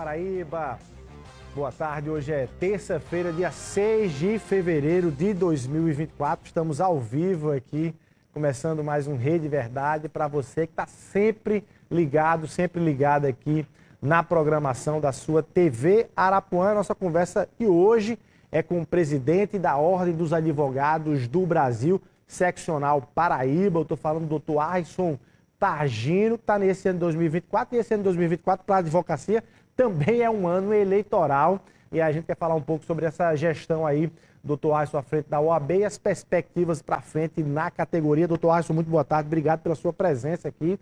Paraíba. Boa tarde, hoje é terça-feira, dia 6 de fevereiro de 2024. Estamos ao vivo aqui, começando mais um Rede Verdade para você que está sempre ligado aqui na programação da sua TV Arapuã. Nossa conversa de hoje é com o presidente da Ordem dos Advogados do Brasil, seccional Paraíba. Eu estou falando do doutor Arisson Targino, que está nesse ano de 2024, e esse ano de 2024 para a advocacia também é um ano eleitoral, e a gente quer falar um pouco sobre essa gestão aí, doutor Arisson, à frente da OAB e as perspectivas para frente na categoria. Doutor Arisson, muito boa tarde, obrigado pela sua presença aqui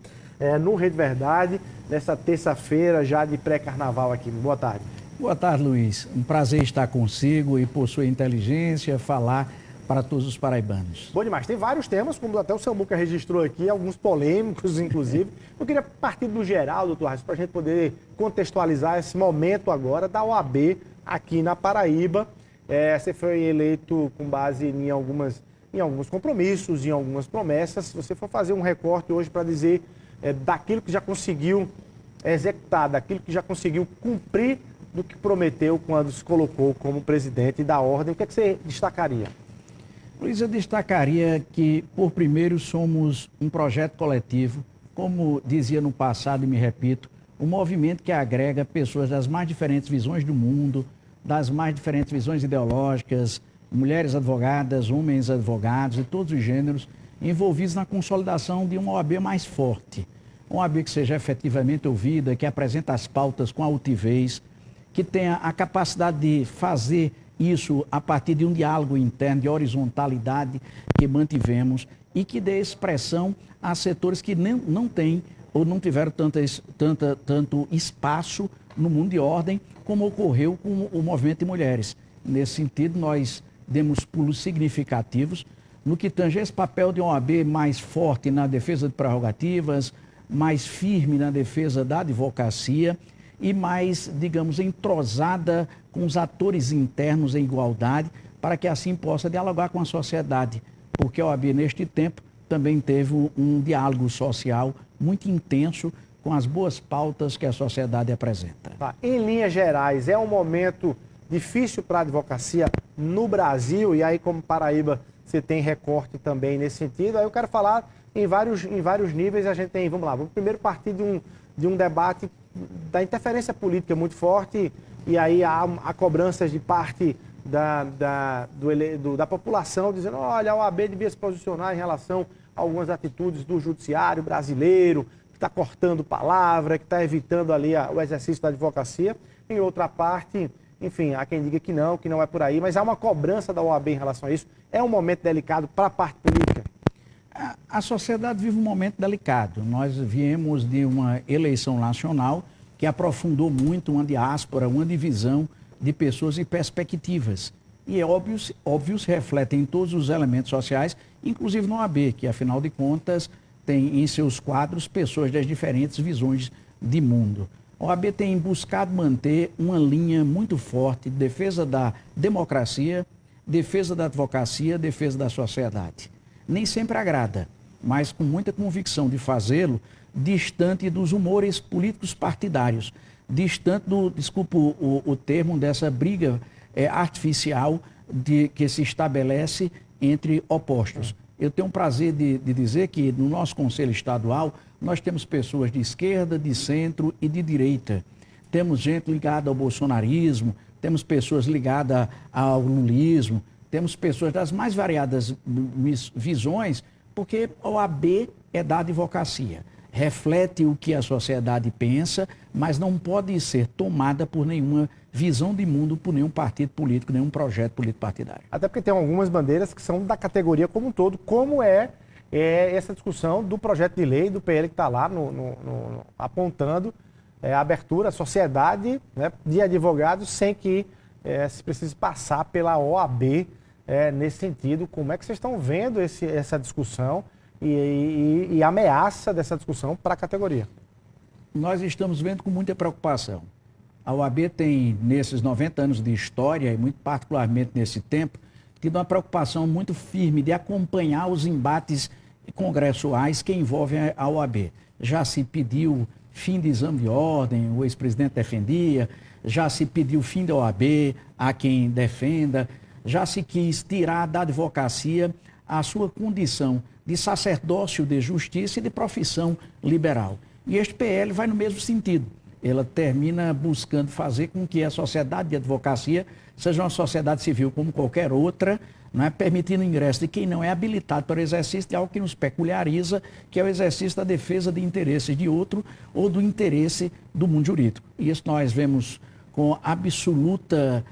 no Rede Verdade, nessa terça-feira já de pré-carnaval aqui. Boa tarde. Boa tarde, Luiz. Um prazer estar consigo e, por sua inteligência, falar para todos os paraibanos. Bom demais. Tem vários temas, como até o Samuca registrou aqui, alguns polêmicos, inclusive. Eu queria partir do geral, doutor Arisson, para a gente poder contextualizar esse momento agora da OAB aqui na Paraíba. Você foi eleito com base em alguns compromissos, em algumas promessas. Se você for fazer um recorte hoje para dizer daquilo que já conseguiu executar, daquilo que já conseguiu cumprir do que prometeu quando se colocou como presidente da Ordem, o que é que você destacaria? Luiz, eu destacaria que, por primeiro, somos um projeto coletivo, como dizia no passado e me repito, um movimento que agrega pessoas das mais diferentes visões do mundo, das mais diferentes visões ideológicas, mulheres advogadas, homens advogados, de todos os gêneros, envolvidos na consolidação de uma OAB mais forte. Uma OAB que seja efetivamente ouvida, que apresenta as pautas com altivez, que tenha a capacidade de fazer isso a partir de um diálogo interno, de horizontalidade que mantivemos e que dê expressão a setores que não têm ou não tiveram tanto espaço no mundo de ordem, como ocorreu com o movimento de mulheres. Nesse sentido, nós demos pulos significativos no que tange esse papel de uma OAB mais forte na defesa de prerrogativas, mais firme na defesa da advocacia e mais, digamos, entrosada com os atores internos em igualdade, para que assim possa dialogar com a sociedade, porque a OAB, neste tempo, também teve um diálogo social muito intenso com as boas pautas que a sociedade apresenta. Tá. Em linhas gerais, é um momento difícil para a advocacia no Brasil, e aí, como Paraíba, você tem recorte também nesse sentido. Aí eu quero falar em vários níveis. A gente tem, vamos lá, vamos primeiro partir de um debate da interferência política muito forte, e aí há cobranças de parte da população dizendo, olha, a OAB devia se posicionar em relação a algumas atitudes do judiciário brasileiro, que está cortando palavra, que está evitando ali o exercício da advocacia. Em outra parte, enfim, há quem diga que não é por aí, mas há uma cobrança da OAB em relação a isso. É um momento delicado para a parte política? A sociedade vive um momento delicado. Nós viemos de uma eleição nacional que aprofundou muito uma diáspora, uma divisão de pessoas e perspectivas. E óbvio se refletem em todos os elementos sociais, inclusive no OAB, que afinal de contas tem em seus quadros pessoas das diferentes visões de mundo. A OAB tem buscado manter uma linha muito forte de defesa da democracia, defesa da advocacia, defesa da sociedade. Nem sempre agrada, mas com muita convicção de fazê-lo, distante dos humores políticos partidários, distante desculpa o termo, dessa briga artificial que se estabelece entre opostos. Eu tenho o prazer de dizer que no nosso Conselho Estadual nós temos pessoas de esquerda, de centro e de direita. Temos gente ligada ao bolsonarismo, temos pessoas ligadas ao lulismo, temos pessoas das mais variadas visões, porque a OAB é da advocacia. Reflete o que a sociedade pensa, mas não pode ser tomada por nenhuma visão de mundo, por nenhum partido político, nenhum projeto político partidário. Até porque tem algumas bandeiras que são da categoria como um todo, como é essa discussão do projeto de lei, do PL que está lá apontando a abertura à sociedade, né, de advogados sem que se precise passar pela OAB nesse sentido. Como é que vocês estão vendo essa discussão e a ameaça dessa discussão para a categoria? Nós estamos vendo com muita preocupação. A OAB tem, nesses 90 anos de história, e muito particularmente nesse tempo, tido uma preocupação muito firme de acompanhar os embates congressuais que envolvem a OAB. Já se pediu fim de exame de ordem, o ex-presidente defendia, já se pediu fim da OAB a quem defenda, já se quis tirar da advocacia a sua condição de sacerdócio de justiça e de profissão liberal. E este PL vai no mesmo sentido. Ela termina buscando fazer com que a sociedade de advocacia seja uma sociedade civil como qualquer outra, não é? Permitindo o ingresso de quem não é habilitado para o exercício de algo que nos peculiariza, que é o exercício da defesa de interesses de outro ou do interesse do mundo jurídico. E isso nós vemos com absoluta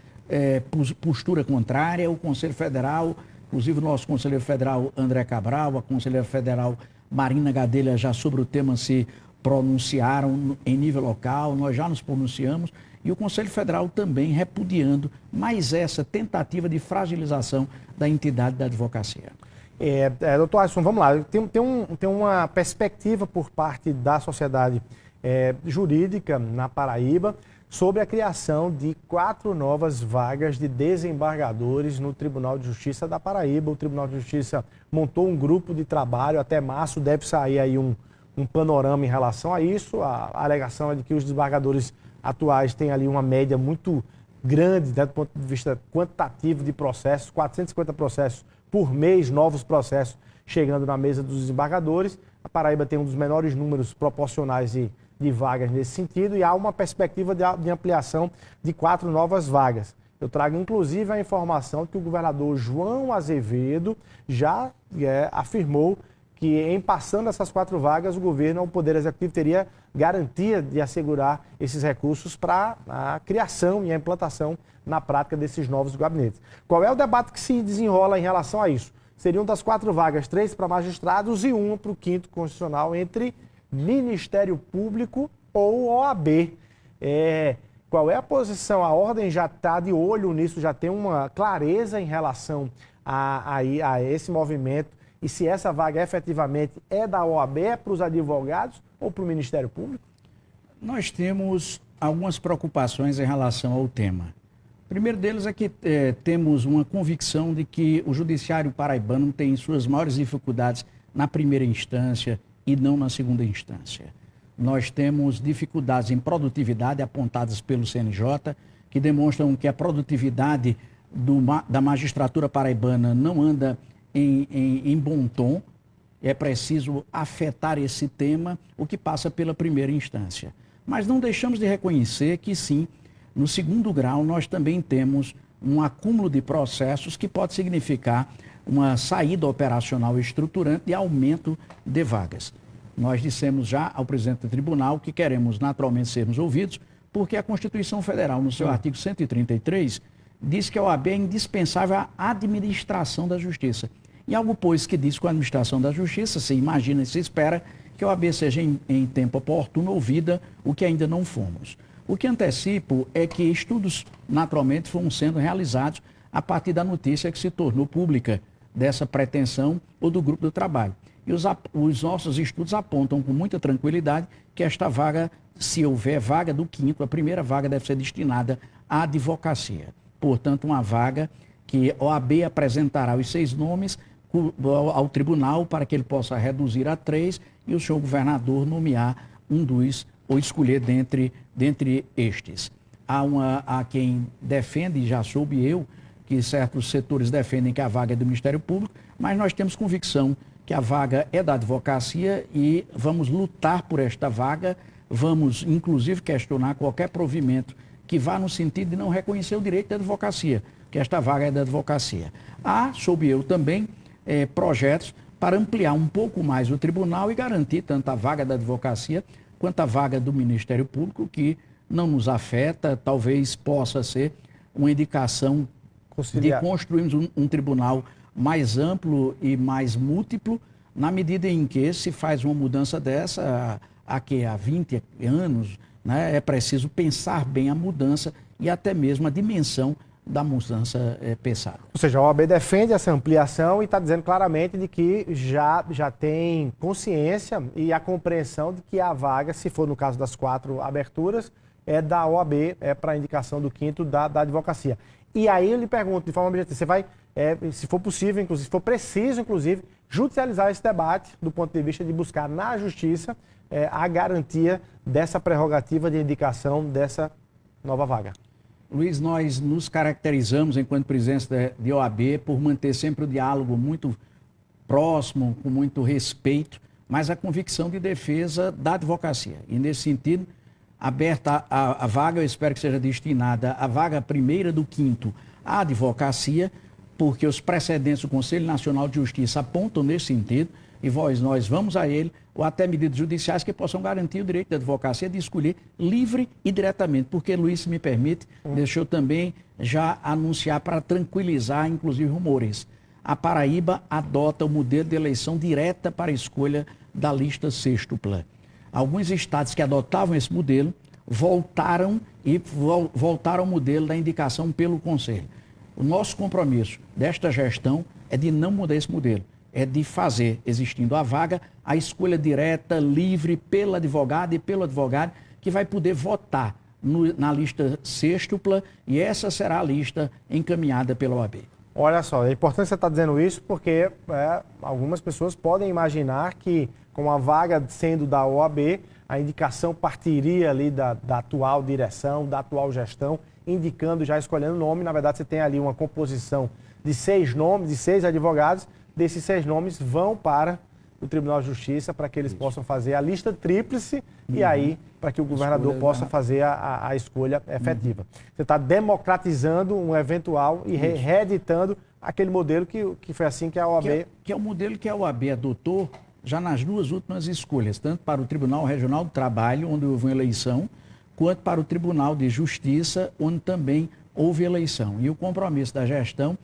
postura contrária. O Conselho Federal, inclusive o nosso Conselheiro Federal André Cabral, a Conselheira Federal Marina Gadelha já sobre o tema se pronunciaram em nível local, nós já nos pronunciamos, e o Conselho Federal também repudiando mais essa tentativa de fragilização da entidade da advocacia. Doutor Alisson, vamos lá. Tem uma perspectiva por parte da sociedade jurídica na Paraíba sobre a criação de 4 novas vagas de desembargadores no Tribunal de Justiça da Paraíba. O Tribunal de Justiça montou um grupo de trabalho, até março deve sair aí um panorama em relação a isso. A alegação é de que os desembargadores atuais têm ali uma média muito grande, né, do ponto de vista quantitativo de processos, 450 processos por mês, novos processos chegando na mesa dos desembargadores. A Paraíba tem um dos menores números proporcionais de vagas nesse sentido e há uma perspectiva de ampliação de 4 novas vagas. Eu trago inclusive a informação que o governador João Azevedo já afirmou que em passando essas 4 vagas, o governo, o Poder Executivo, teria garantia de assegurar esses recursos para a criação e a implantação na prática desses novos gabinetes. Qual é o debate que se desenrola em relação a isso? Seriam das 4 vagas, 3 para magistrados e 1 para o 5º Constitucional entre Ministério Público ou OAB. Qual é a posição? A ordem já está de olho nisso, já tem uma clareza em relação a esse movimento. E se essa vaga efetivamente é da OAB, é para os advogados ou para o Ministério Público? Nós temos algumas preocupações em relação ao tema. O primeiro deles é que temos uma convicção de que o judiciário paraibano tem suas maiores dificuldades na primeira instância e não na segunda instância. Nós temos dificuldades em produtividade apontadas pelo CNJ, que demonstram que a produtividade da magistratura paraibana não anda em bom tom. É preciso afetar esse tema, o que passa pela primeira instância. Mas não deixamos de reconhecer que sim, no segundo grau nós também temos um acúmulo de processos que pode significar uma saída operacional estruturante e aumento de vagas. Nós dissemos já ao presidente do tribunal que queremos naturalmente sermos ouvidos, porque a Constituição Federal, no seu artigo 133, diz que a OAB é indispensável à administração da justiça. E algo, pois, que diz que a administração da justiça, se imagina e se espera que a OAB seja em tempo oportuno ouvida, o que ainda não fomos. O que antecipo é que estudos, naturalmente, foram sendo realizados a partir da notícia que se tornou pública dessa pretensão ou do grupo do trabalho. E os nossos estudos apontam com muita tranquilidade que esta vaga, se houver vaga do 5º, a primeira vaga deve ser destinada à advocacia. Portanto, uma vaga que a OAB apresentará os 6 nomes ao tribunal para que ele possa reduzir a 3 e o senhor governador nomear um dos, ou escolher dentre estes. Há quem defende, já soube eu, que certos setores defendem que a vaga é do Ministério Público, mas nós temos convicção que a vaga é da advocacia e vamos lutar por esta vaga, vamos inclusive questionar qualquer provimento que vá no sentido de não reconhecer o direito da advocacia, que esta vaga é da advocacia. Há, soube eu também, projetos para ampliar um pouco mais o tribunal e garantir tanto a vaga da advocacia quanto a vaga do Ministério Público, que não nos afeta, talvez possa ser uma indicação de construirmos um tribunal mais amplo e mais múltiplo, na medida em que se faz uma mudança dessa há 20 anos, né, é preciso pensar bem a mudança e até mesmo a dimensão da mudança pensada. Ou seja, a OAB defende essa ampliação e está dizendo claramente de que já tem consciência e a compreensão de que a vaga, se for no caso das 4 aberturas, é da OAB, é para a indicação do 5º da advocacia. E aí eu lhe pergunto, de forma objetiva, você vai se for possível, inclusive, se for preciso, inclusive, judicializar esse debate do ponto de vista de buscar na justiça a garantia dessa prerrogativa de indicação dessa nova vaga. Luiz, nós nos caracterizamos, enquanto presidência de OAB, por manter sempre o diálogo muito próximo, com muito respeito, mas a convicção de defesa da advocacia. E, nesse sentido, aberta a vaga, eu espero que seja destinada a vaga primeira do 5º à advocacia, porque os precedentes do Conselho Nacional de Justiça apontam nesse sentido, e nós vamos a ele, ou até medidas judiciais que possam garantir o direito da advocacia de escolher livre e diretamente. Porque, Luiz, se me permite, deixa eu também já anunciar para tranquilizar, inclusive, rumores. A Paraíba adota o modelo de eleição direta para a escolha da lista sextupla. Alguns estados que adotavam esse modelo voltaram ao modelo da indicação pelo Conselho. O nosso compromisso desta gestão é de não mudar esse modelo. É de fazer, existindo a vaga, a escolha direta, livre, pelo advogado e pelo advogado, que vai poder votar na lista sextupla, e essa será a lista encaminhada pela OAB. Olha só, é importante você estar dizendo isso porque algumas pessoas podem imaginar que, com a vaga sendo da OAB, a indicação partiria ali da atual direção, da atual gestão, indicando, já escolhendo o nome. Na verdade, você tem ali uma composição de 6 nomes, de 6 advogados. Desses 6 nomes vão para o Tribunal de Justiça para que eles possam fazer a lista tríplice e aí para que o governador possa fazer a escolha efetiva. Você está democratizando um eventual e reeditando aquele modelo que foi assim que a OAB... Que é o modelo que a OAB adotou já nas 2 últimas escolhas, tanto para o Tribunal Regional do Trabalho, onde houve uma eleição, quanto para o Tribunal de Justiça, onde também houve eleição. E o compromisso da gestão,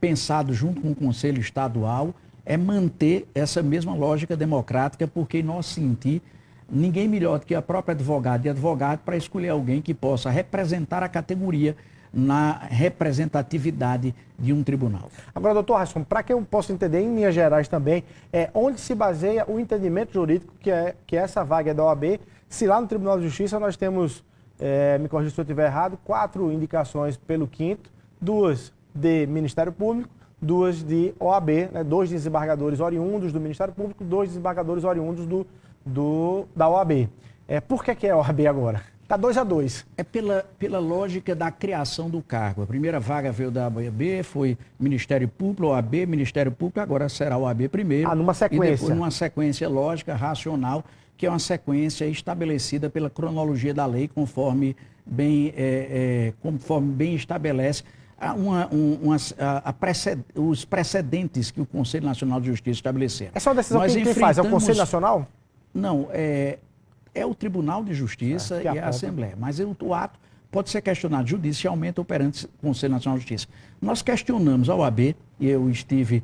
pensado junto com o Conselho Estadual, é manter essa mesma lógica democrática, porque em nosso sentir, ninguém melhor do que a própria advogada e advogado para escolher alguém que possa representar a categoria na representatividade de um tribunal. Agora, doutor Rasson, para que eu possa entender em linhas gerais também, onde se baseia o entendimento jurídico que essa vaga é da OAB, se lá no Tribunal de Justiça nós temos, me corrija se eu estiver errado, 4 indicações pelo 5º, 2 de Ministério Público, 2 de OAB, 2 desembargadores oriundos do Ministério Público, 2 desembargadores oriundos da OAB. Por que é a OAB agora? Está 2-2. É pela lógica da criação do cargo. A primeira vaga veio da OAB, foi Ministério Público, OAB, Ministério Público, agora será OAB primeiro. Numa sequência. E depois numa sequência lógica, racional, que é uma sequência estabelecida pela cronologia da lei, conforme bem estabelece os precedentes que o Conselho Nacional de Justiça estabeleceu. Essa é uma decisão que quem faz? É o Conselho Nacional? Não, é o Tribunal de Justiça e a Assembleia. Mas o ato pode ser questionado judicialmente ou perante o Conselho Nacional de Justiça. Nós questionamos a OAB, e eu estive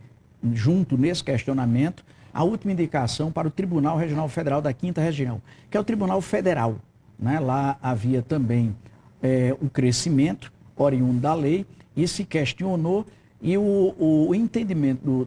junto nesse questionamento, a última indicação para o Tribunal Regional Federal da 5ª Região, que é o Tribunal Federal. Lá havia também o crescimento oriundo da lei, e se questionou, e o entendimento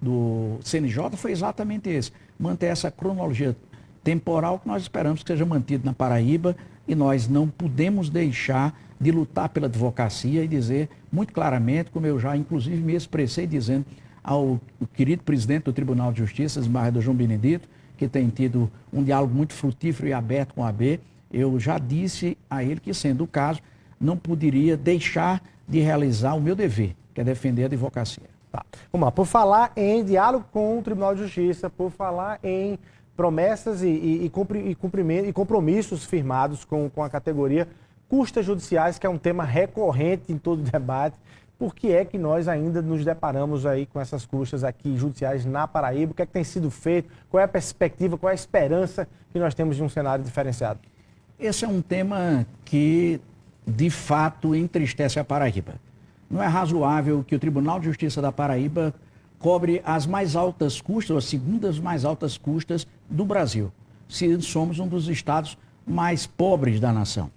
do CNJ foi exatamente esse, manter essa cronologia temporal que nós esperamos que seja mantido na Paraíba, e nós não podemos deixar de lutar pela advocacia e dizer muito claramente, como eu já inclusive me expressei dizendo ao querido presidente do Tribunal de Justiça, desembargador João Benedito, que tem tido um diálogo muito frutífero e aberto com a AB, eu já disse a ele que, sendo o caso, não poderia deixar de realizar o meu dever, que é defender a advocacia. Tá. Vamos lá, por falar em diálogo com o Tribunal de Justiça, por falar em promessas e compromissos firmados com a categoria, custas judiciais, que é um tema recorrente em todo o debate, por que é que nós ainda nos deparamos aí com essas custas aqui judiciais na Paraíba? O que é que tem sido feito? Qual é a perspectiva, qual é a esperança que nós temos de um cenário diferenciado? Esse é um tema que, de fato, entristece a Paraíba. Não é razoável que o Tribunal de Justiça da Paraíba cobre as mais altas custas, as segundas mais altas custas do Brasil, se somos um dos estados mais pobres da nação.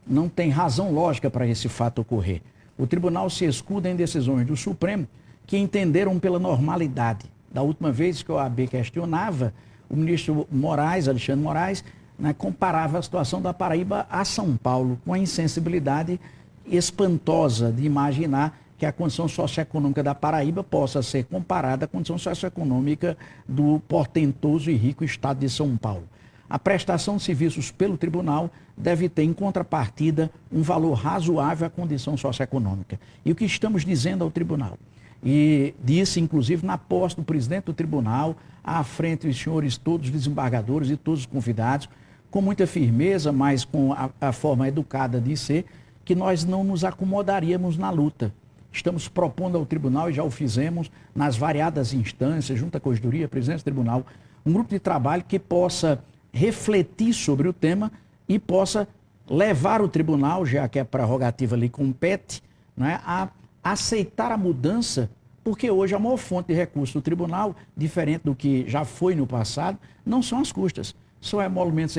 Não tem razão lógica para esse fato ocorrer. O tribunal se escuda em decisões do Supremo que entenderam pela normalidade. Da última vez que o OAB questionava, o ministro Moraes, Alexandre Moraes, comparava a situação da Paraíba a São Paulo, com a insensibilidade espantosa de imaginar que que a condição socioeconômica da Paraíba possa ser comparada à condição socioeconômica do portentoso e rico estado de São Paulo. A prestação de serviços pelo tribunal deve ter em contrapartida um valor razoável à condição socioeconômica. E o que estamos dizendo ao tribunal? E disse, inclusive, na posse do presidente do tribunal, à frente dos senhores todos os desembargadores e todos os convidados, com muita firmeza, mas com a forma educada de ser, que nós não nos acomodaríamos na luta. Estamos propondo ao tribunal, e já o fizemos, nas variadas instâncias, junto à Corregedoria, presidência do tribunal, um grupo de trabalho que possa refletir sobre o tema e possa levar o tribunal, já que a prerrogativa lhe compete, né, a aceitar a mudança, porque hoje a maior fonte de recurso do tribunal, diferente do que já foi no passado, não são as custas, são emolumentos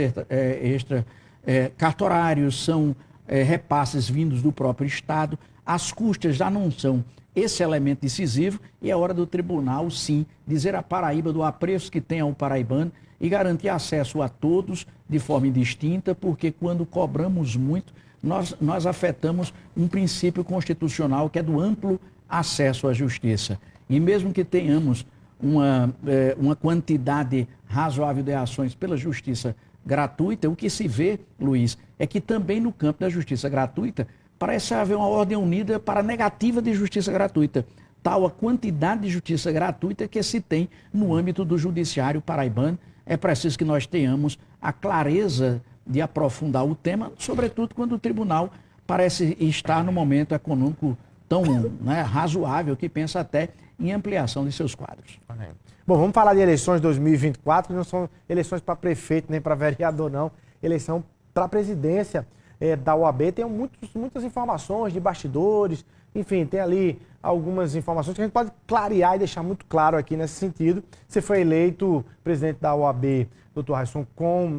cartorários, são repasses vindos do próprio Estado. As custas já não são esse elemento decisivo e é hora do tribunal, sim, dizer à Paraíba do apreço que tem ao paraibano e garantir acesso a todos de forma indistinta, porque quando cobramos muito, nós afetamos um princípio constitucional que é do amplo acesso à justiça. E mesmo que tenhamos uma quantidade razoável de ações pela justiça gratuita, o que se vê, Luiz, é que também no campo da justiça gratuita parece haver uma ordem unida para a negativa de justiça gratuita. Tal a quantidade de justiça gratuita que se tem no âmbito do judiciário paraibano. É preciso que nós tenhamos a clareza de aprofundar o tema, sobretudo quando o tribunal parece estar no momento econômico tão razoável que pensa até em ampliação de seus quadros. Bom, vamos falar de eleições 2024, que não são eleições para prefeito nem para vereador, não. Eleição para a presidência da OAB. Tem muitas informações de bastidores, enfim, tem ali algumas informações que a gente pode clarear e deixar muito claro aqui nesse sentido. Você foi eleito presidente da OAB, doutor Raisson,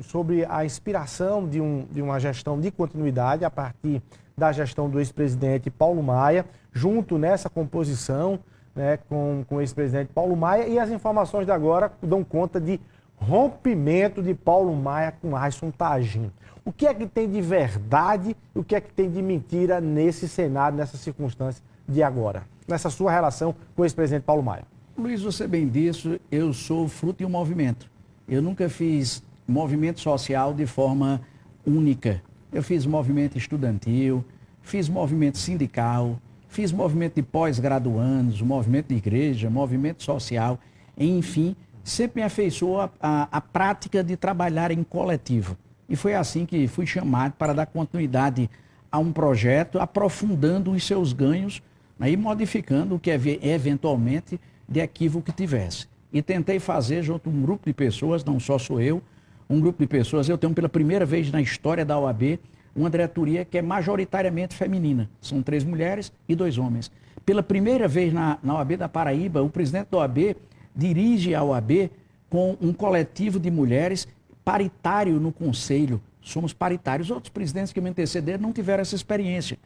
sobre a inspiração de uma gestão de continuidade a partir da gestão do ex-presidente Paulo Maia, junto nessa composição, né, com o ex-presidente Paulo Maia, e as informações de agora dão conta de rompimento de Paulo Maia com Raisson Tagin. O que é que tem de verdade e o que é que tem de mentira nesse cenário, nessa circunstância de agora, nessa sua relação com o ex-presidente Paulo Maia? Luiz, você bem disse, eu sou fruto de um movimento. Eu nunca fiz movimento social de forma única. Eu fiz movimento estudantil, fiz movimento sindical, fiz movimento de pós-graduandos, movimento de igreja, movimento social, enfim, sempre me afeiçoou a prática de trabalhar em coletivo. E foi assim que fui chamado para dar continuidade a um projeto, aprofundando os seus ganhos, né, e modificando o que eventualmente de equívoco que tivesse. E tentei fazer junto a um grupo de pessoas, não só sou eu, um grupo de pessoas, eu tenho pela primeira vez na história da OAB, uma diretoria que é majoritariamente feminina. São 3 mulheres e 2 homens. Pela primeira vez na OAB da Paraíba, o presidente da OAB dirige a OAB com um coletivo de mulheres paritário no conselho. Somos paritários. Outros presidentes que me antecederam não tiveram essa experiência.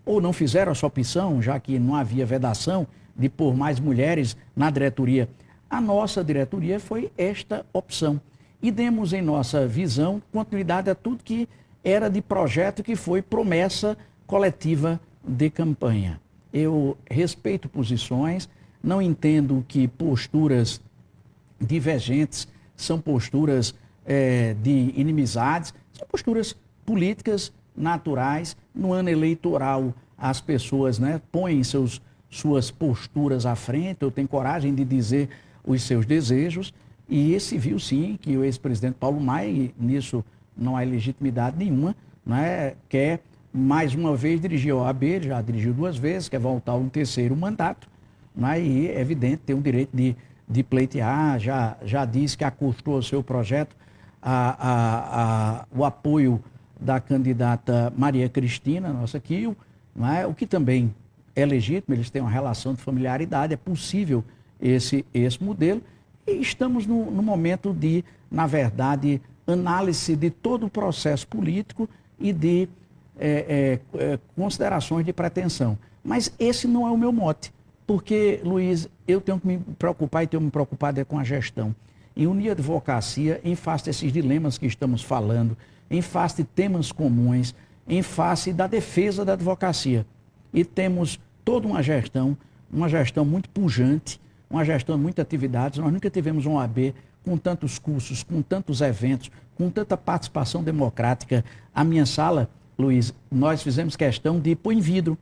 Ou não fizeram essa opção, já que não havia vedação de pôr mais mulheres na diretoria. A nossa diretoria foi esta opção. E demos em nossa visão continuidade a tudo que era de projeto, que foi promessa coletiva de campanha. Eu respeito posições, não entendo que posturas divergentes são posturas de inimizades, são posturas políticas naturais. No ano eleitoral, as pessoas, né, põem suas posturas à frente, eu tenho coragem de dizer os seus desejos, e se viu sim que o ex-presidente Paulo Maia, e nisso não há legitimidade nenhuma, né, quer mais uma vez dirigir a OAB, já dirigiu 2 vezes, quer voltar a um 3º mandato, né, e é evidente, tem o direito de pleitear, já disse que acostou ao seu projeto o apoio da candidata Maria Cristina, nossa Kio, né, o que também é legítimo, eles têm uma relação de familiaridade, é possível esse modelo, e estamos no momento de, na verdade, análise de todo o processo político e de considerações de pretensão. Mas esse não é o meu mote, porque, Luiz, eu tenho que me preocupar e tenho me preocupado com a gestão. E unir a advocacia em face desses dilemas que estamos falando, em face de temas comuns, em face da defesa da advocacia. E temos toda uma gestão muito pujante, uma gestão de muitas atividades. Nós nunca tivemos uma OAB com tantos cursos, com tantos eventos, com tanta participação democrática. A minha sala, Luiz, nós fizemos questão de pôr em vidro.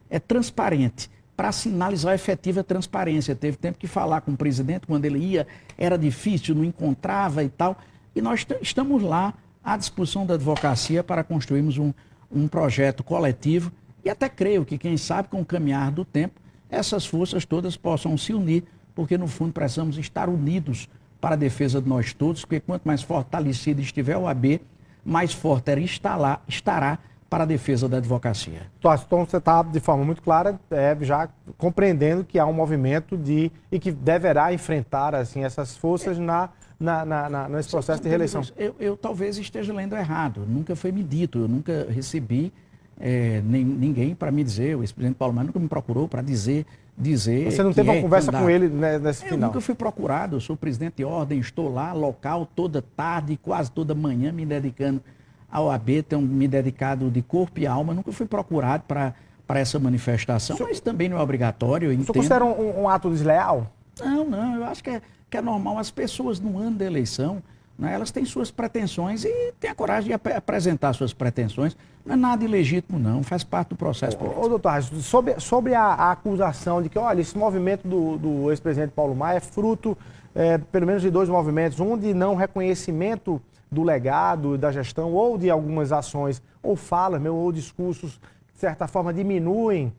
É transparente, para sinalizar a efetiva transparência. Teve tempo que falar com o presidente, quando ele ia, era difícil, não encontrava e tal. E nós estamos lá à disposição da advocacia para construirmos um projeto coletivo. E até creio que, quem sabe, com o caminhar do tempo, essas forças todas possam se unir, porque, no fundo, precisamos estar unidos para a defesa de nós todos, porque quanto mais fortalecida estiver o OAB, mais forte ela estará para a defesa da advocacia. Então, você está, de forma muito clara, já compreendendo que há um movimento e que deverá enfrentar assim, essas forças nesse processo de reeleição. Eu talvez esteja lendo errado, nunca foi me dito, eu nunca recebi ninguém para me dizer, o ex-presidente Paulo Maia nunca me procurou para dizer Você não teve uma conversa com ele nesse final? Eu nunca fui procurado, eu sou presidente de ordem, estou lá, local, toda tarde, quase toda manhã, me dedicando à OAB, tenho me dedicado de corpo e alma, nunca fui procurado para essa manifestação, mas também não é obrigatório, eu entendo. Você considera um ato desleal? Não, eu acho que é normal. As pessoas, no ano da eleição, né, elas têm suas pretensões e têm a coragem de apresentar suas pretensões. Não é nada ilegítimo, não, faz parte do processo político. Doutor Raíssa, sobre a acusação de que, olha, esse movimento do ex-presidente Paulo Maia é fruto, pelo menos, de dois movimentos, um de não reconhecimento do legado, da gestão, ou de algumas ações, ou falas, ou discursos, de certa forma, diminuem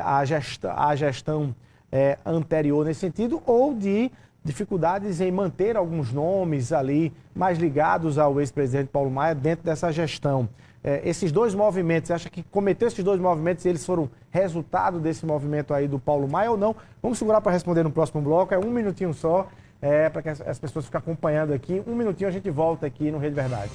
a gestão anterior nesse sentido, ou de dificuldades em manter alguns nomes ali mais ligados ao ex-presidente Paulo Maia dentro dessa gestão. Esses dois movimentos, você acha que cometeu esses dois movimentos e eles foram resultado desse movimento aí do Paulo Maia ou não? Vamos segurar para responder no próximo bloco, um minutinho só, para que as pessoas fiquem acompanhando aqui. Um minutinho a gente volta aqui no Rede Verdade.